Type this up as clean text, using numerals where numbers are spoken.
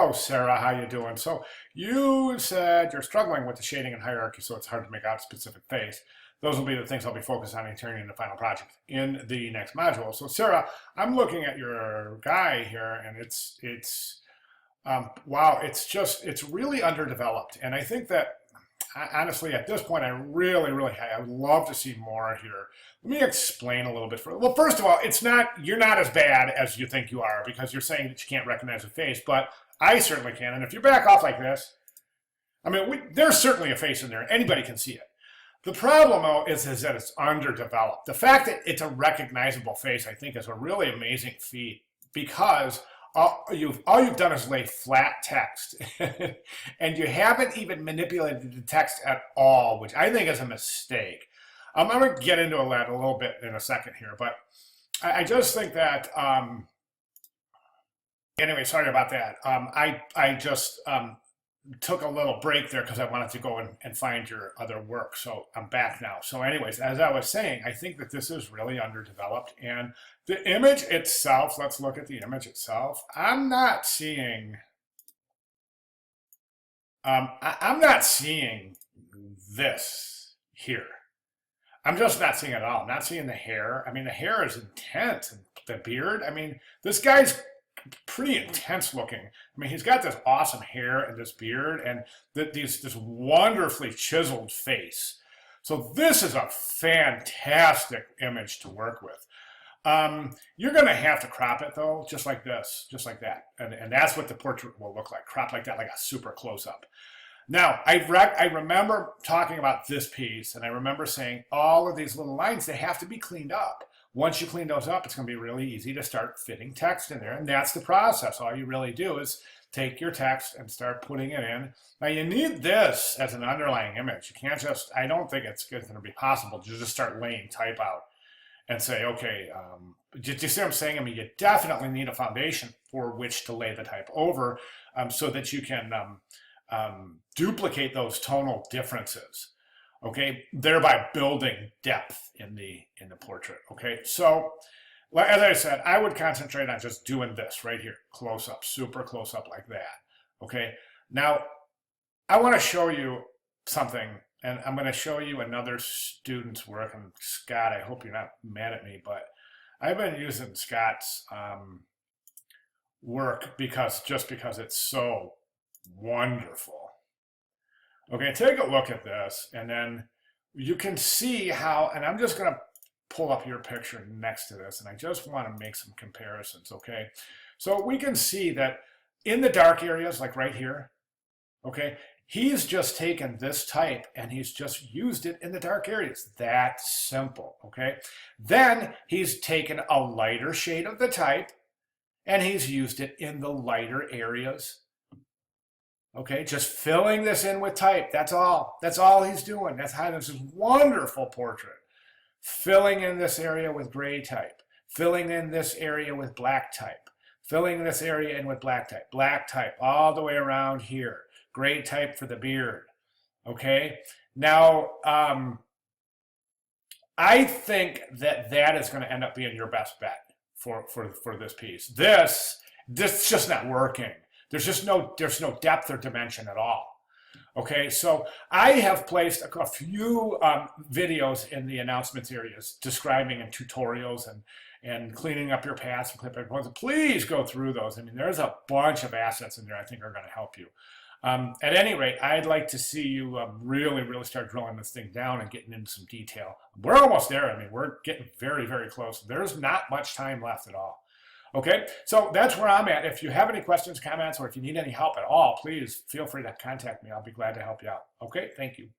Oh, Sarah, how you doing? So you said you're struggling with the shading and hierarchy, so it's hard to make out a specific face. Those will be the things I'll be focused on in turning into the final project in the next module. So Sarah, I'm looking at your guy here, and wow, it's really underdeveloped. And I think that honestly, at this point, I would love to see more here. Let me explain a little bit further. Well, first of all, you're not as bad as you think you are because you're saying that you can't recognize a face, but I certainly can. And if you back off like this, I mean, there's certainly a face in there. Anybody can see it. The problem, though, is that it's underdeveloped. The fact that it's a recognizable face, I think, is a really amazing feat because all you've done is lay flat text, and you haven't even manipulated the text at all, which I think is a mistake. I'm going to get into that a little bit in a second here, but I just think that anyway, sorry about that. I just took a little break there because I wanted to go and find your other work. So I'm back now. So anyways, as I was saying, I think that this is really underdeveloped. And the image itself, let's look at the image itself. I'm not seeing this here. I'm just not seeing it at all. I'm not seeing the hair. I mean, the hair is intense. And the beard, I mean, this guy's pretty intense looking. I mean, he's got this awesome hair and this beard and this wonderfully chiseled face. So this is a fantastic image to work with. You're going to have to crop it though, just like this, just like that. And that's what the portrait will look like, cropped like that, like a super close up. Now, I remember talking about this piece, and I remember saying all of these little lines, they have to be cleaned up. Once you clean those up, it's going to be really easy to start fitting text in there, and that's the process. All you really do is take your text and start putting it in. Now, you need this as an underlying image. You can't just, I don't think it's going to be possible to just start laying type out and say, okay, do you see what I'm saying? I mean, you definitely need a foundation for which to lay the type over so that you can duplicate those tonal differences, okay, thereby building depth in the portrait. Okay, so as I said, I would concentrate on just doing this right here, close up, super close up like that. Okay, now I want to show you something, and I'm going to show you another student's work. And Scott, I hope you're not mad at me, but I've been using Scott's work because it's so wonderful. Okay, take a look at this, and then you can see how, and I'm just going to pull up your picture next to this, and I just want to make some comparisons, okay? So we can see that in the dark areas, like right here, okay, he's just taken this type and he's just used it in the dark areas. That simple, okay? Then he's taken a lighter shade of the type and he's used it in the lighter areas. Okay, just filling this in with type. That's all. That's all he's doing. That's how this is wonderful portrait. Filling in this area with gray type. Filling in this area with black type. Filling this area in with black type. Black type all the way around here. Gray type for the beard. Okay. Now, I think that is going to end up being your best bet for this piece. This is just not working. There's no depth or dimension at all. Okay, so I have placed a few videos in the announcements areas describing and tutorials and cleaning up your paths and clip points. Please go through those. I mean, there's a bunch of assets in there I think are going to help you. At any rate, I'd like to see you really start drilling this thing down and getting into some detail. We're almost there. I mean, we're getting very close. There's not much time left at all. Okay, so that's where I'm at. If you have any questions, comments, or if you need any help at all, please feel free to contact me. I'll be glad to help you out. Okay, thank you.